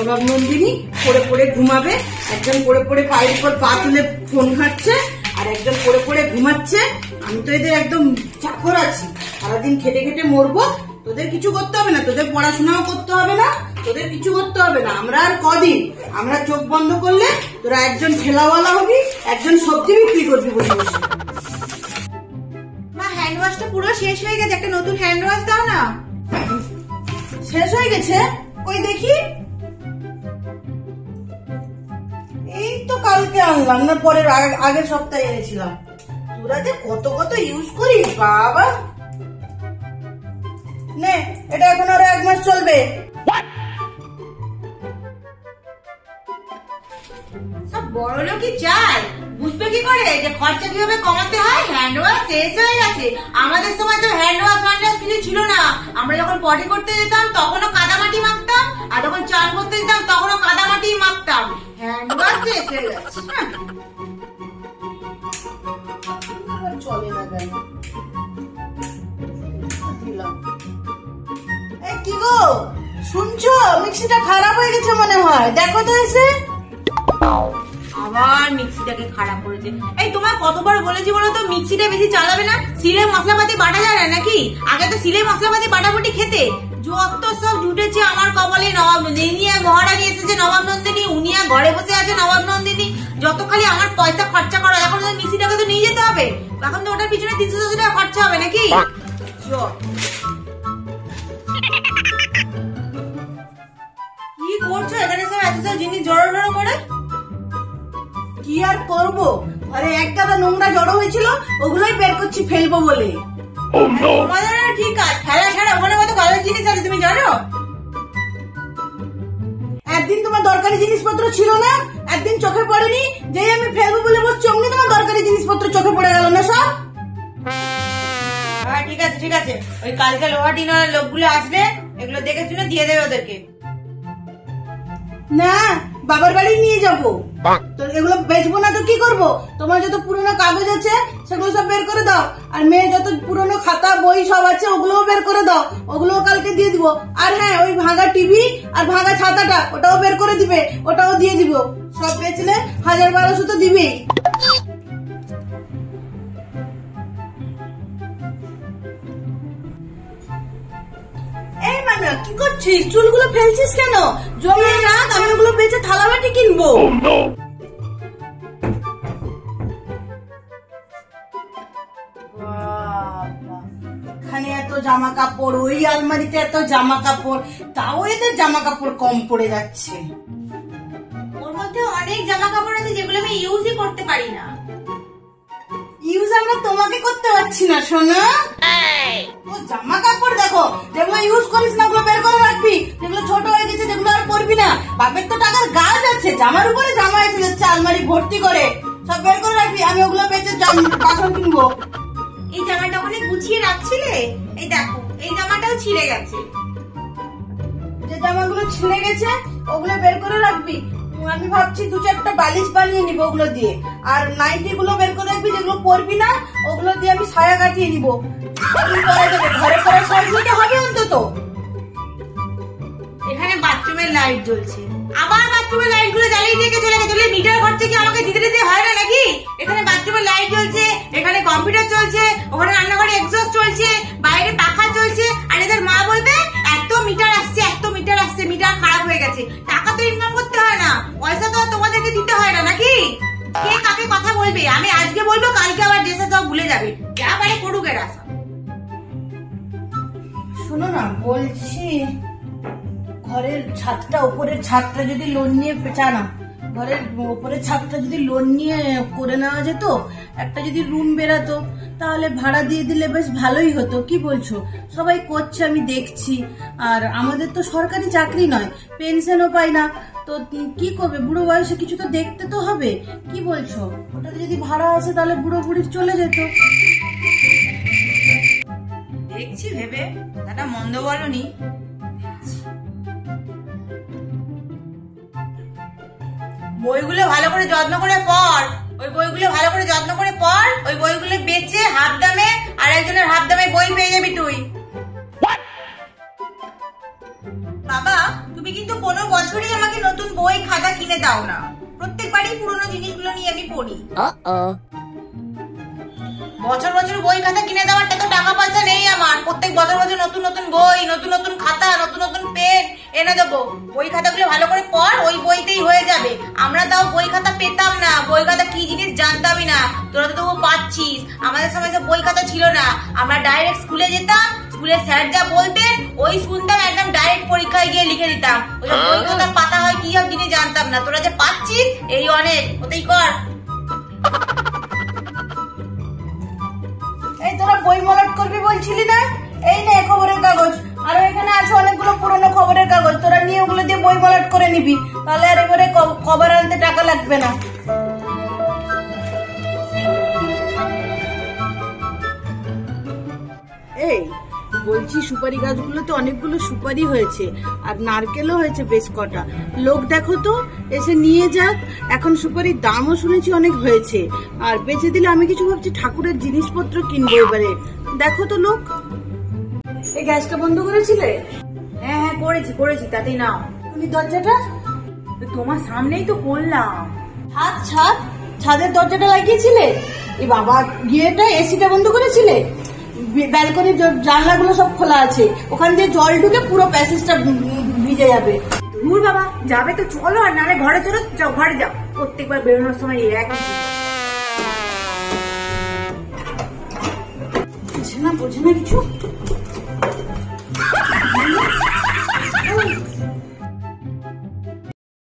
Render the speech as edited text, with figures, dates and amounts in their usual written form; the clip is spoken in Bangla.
নবাব নন্দিনী পড়ে পড়ে ঘুমাবে, একজন পড়ে পড়ে পায়ের উপর পা তুলে ফোন ঘাটছে, আর একজন পড়ে পড়ে ঘুমাচ্ছে। আমি তো এদের একদম চাকর আছি, সারাদিন খেটে খেটে মরবো। তোদের কিছু করতে হবে না, তোদের পড়াশোনাও করতে হবে না, তোদের কিছু করতে হবে না। আমরা আর কদিন, আমরা চোখ বন্ধ করলে তোরা একজন ঠেলাওয়ালা হবি, একজন সবজি বিক্রি করবি বসে বসে। মা, হ্যান্ড ওয়াশটা পুরো শেষ হয়ে গেছে, একটা নতুন হ্যান্ড ওয়াশ দাও না। শেষ হয়ে গেছে? কই দেখি। এই তো কালকে আনলাম না, পরের আগের সপ্তাহে এনেছিলাম। তোরা যে কত কত ইউজ করিস বাবা। নে, এটা এখন আরো 1 মাস চলবে। সব বড় লোকই চায়, বুঝবে কি করে যে খরচা কিভাবে কমাতে হয়। হ্যান্ড ওয়াশ শেষ হয়ে গেছে। আমাদের সময় তো হ্যান্ড ওয়াশ কিছু ছিল না। আমরা যখন পটি করতে যেতাম তখনও কাদামাটি মাখতাম, আর যখন চান করতে যেতাম তখনও কাদামাটি মাখতাম। হ্যান্ড ওয়াশ শেষ হয়ে গেছে। চলে না কেন? কি গো শুনছো, মিক্সিটা খারাপ হয়ে গেছে মনে হয়, দেখো তো এসে। আবার মিক্সিটাকে খারাপ করেছে। এই তোমার কতবার বলেছি বলো তো, মিক্সিটা বেশি চালাবে না, সিলে মশলাপাতি বাটা যায় না নাকি? আগে তো সিলে মশলাপাতি বাটাবুটি খেতে। যত সব জুটেছে আমার কপালে নবাব নন্দিনী। মহারানী এসেছে নবাব নন্দিনী, উনিয়া ঘরে বসে আছে নবাব নন্দিনী। যত খালি আমার পয়সা খরচা করা। এখন মিক্সিটাকে তো নিয়ে যেতে হবে, এখন তো ওটার পিছনে 300 টাকা খরচা হবে নাকি? কি করছো এখানে সব এত সব জিনিস জড়ো জড়ো করে? কি আর করবো, ঘরে এক গাদা নোংরা জড়ো হয়েছিল, ওগুলোই বের করছি ফেলবো বলে। তোমাদের ঠিক আছে, খেলা ছাড়া ওখানে কত কাজের জিনিস আছে তুমি জানো? একদিন তোমার দরকারি জিনিসপত্র ছিল না, একদিন চোখে পড়েনি, যেই আমি ফেলবো বলে বসছি অমনি তোমার দরকারি জিনিসপত্র চোখে পড়ে গেল না সব। হ্যাঁ ঠিক আছে ঠিক আছে, ওই কালকে লোহা টিনার লোকগুলো আসবে, এগুলো দেখে শুনে দিয়ে দেবে ওদেরকে। না, বাবার বাড়ি নিয়ে যাবো। তো এগুলো বেচবো না তো কি করবো? তোমার যত পুরনো কাগজ আছে সেগুলো সব বের করে দাও, আর মেয়ে যত পুরনো খাতা বই সব আছে ওগুলোও বের করে দাও, ওগুলোও কালকে দিয়ে দিব। আর হ্যাঁ, ওই ভাঙা টিভি আর ভাঙা ছাতাটা ওটাও বের করে দিবে, ওটাও দিয়ে দিব। সব বেচলে 1000-1200 তো দিবেই। এই মানা, কি করছিস? চুলগুলো ফেলছিস কেন? জমিয়ে রাখ, আমি ওগুলো বেচে থালা বাটি কিনবো। এখানে এত জামা কাপড়, ওই আলমারিতে এত জামা কাপড়, তাও এদের জামা কাপড় কম পড়ে যাচ্ছে। ওর মধ্যে অনেক জামা কাপড় আছে যেগুলো আমি ইউজই করতে পারি না। ইউজ আমরা তোমাকে করতে পারছি না সোনা। ও জামা কাপড় দেখো, যেগুলো ইউজ করিস না ওগুলো বের করে রাখবি, যেগুলো ছোট হয়ে গেছে যেগুলো আর পরবি না। বাপের তো টাকার গাছ আছে, জামার উপরে জামা এসে যাচ্ছে আলমারি ভর্তি করে, সব বের করে রাখবি, আমি ওগুলো বেচে বাসন কিনবো। এই জামাটা ওখানে গুছিয়ে রাখছিলে, এই দেখো এই জামাটাও ছিঁড়ে গেছে। যে জামাগুলো ছিঁড়ে গেছে ওগুলো বের করে রাখবি। আমি ভাবছি 2-4টা বালিশ বানিয়ে নিবো ওগুলো দিয়ে, আর নাইটি গুলো বের করে রাখবি, যেগুলো পরবি না ওগুলো দিয়ে আমি সায়া কাটিয়ে নিবো। ঘরে পরে সাজতে হবে অন্তত। এখানে বাথরুমের লাইট জ্বলছে, আবার বাথরুমের লাইট গুলো জ্বালিয়ে দিয়ে চলে গেছে। মিটার খরচা কি আমাকে দিতে দিতে হয় না নাকি? এখানে বাথরুমের লাইট জ্বলছে, এখানে কম্পিউটার চলছে, ওখানে রান্নাঘরে এক্সস্ট চলছে, বাইরে পাখা চলছে, আর এদের মা বলবে এত মিটার আসছে এত মিটার আসছে, মিটার খারাপ হয়ে গেছে। টাকা তো ইনকাম করতে হয় না, পয়সা তো তোমাদেরকে দিতে হয় না নাকি? কে কাকে কথা বলবে? আমি আজকে বলবো, কালকে আবার ড্রেসে সব ভুলে যাবে। যা পারে করুক এরা সব। শোনো না, বলছি ঘরের ছাদটা, উপরের ছাদটা যদি লোন নিয়ে পেঁচানো, ঘরের উপরের ছাদটা যদি লোন নিয়ে করে নেওয়া যেত, একটা যদি রুম বেরাতো, তাহলে ভাড়া দিয়ে দিলে বেশ ভালোই হতো। কি বলছো? সবাই করছে আমি দেখছি, আর আমাদের তো সরকারি চাকরি নয়, পেনশনও পাই না, তো কি করবে? বুড়ো বয়সে কিছু তো দেখতে তো হবে। কি বলছো? ওটাতে যদি ভাড়া আসে তাহলে বুড়ো বুড়ির চলে যেত। দেখছি ভেবে, দাদা মন্দ বলনি। বইগুলো ভালো করে যত্ন করে পড়, ওই বইগুলো ভালো করে যত্ন করে পড়, ওই বইগুলো বেচে হাফ দামে আর একজনের হাফ দামে বই পেয়ে যাবি তুই। বাবা, তুমি তুমি কিন্তু কোনো বছরই আমাকে নতুন বই খাতা কিনে দাও না, প্রত্যেকবারই পুরোনো জিনিসগুলো নিয়ে আমি পড়ি। বছর বছর বই খাতা কিনে দেওয়ার তো টাকা পয়সা নেই আমার। প্রত্যেক বছর বছর নতুন নতুন বই, নতুন নতুন খাতা, নতুন নতুন পেন এনে দেবো। বই খাতাগুলো ভালো করে পড়, ওই বইতেই হয়ে যাবে। আমরা তাও বই খাতা পেতাম না, বই খাতা কি জিনিস জানতামই না, তোরা তো তবু পাচ্ছিস। আমাদের সময় তো বই খাতা ছিল না, আমরা ডাইরেক্ট স্কুলে যেতাম, স্কুলে স্যার যা বলতেন ওই শুনতাম, একদম ডাইরেক্ট পরীক্ষায় গিয়ে লিখে দিতাম। ওই বই খাতার পাতা হয় কি সব জিনিস জানতাম না। তোরা যে পাচ্ছিস এই অনেক, ওতেই কর। এই তোরা বই মলাট করবি বলছিলি না, এই নে খবরের কাগজ, আর এখানে আছে অনেকগুলো পুরনো খবরের কাগজ, তোরা নিয়ে ওগুলো দিয়ে বই মলাট করে নিবি, তাহলে আর এবারে খবর আনতে টাকা লাগবে না। এই বলছি সুপারি গাছগুলোতে অনেকগুলো সুপারি হয়েছে, আর নারকেলও হয়েছে বেশ কটা। লোক দেখো তো এসে নিয়ে যাক। এখন সুপারির দামও শুনেছি অনেক হয়েছে, আর বেচে দিলে আমি কিছু ভাবছি ঠাকুরের জিনিসপত্র কিনবো এবারে। দেখো তো লোক। এই গ্যাসটা বন্ধ করেছিলে? হ্যাঁ হ্যাঁ করেছি করেছি, তাতেই নাও। তুমি দরজাটা? তোমার সামনেই তো করলাম। ছাদের দরজাটা লাগিয়েছিলে? এ বাবা, গিয়েটা এসিটা বন্ধ করেছিলে? ব্যালকনির জানলাগুলো সব খোলা আছে, ওখান দিয়ে জল ঢুকে পুরো প্যাসেজটা ভিজে যাবে। দূর বাবা, যাবে তো চলো, আর নালে ঘরে চলো। যাও ঘরে যাও, প্রত্যেকবার বেরোনোর সময় এই একই। বোঝে না কিছু।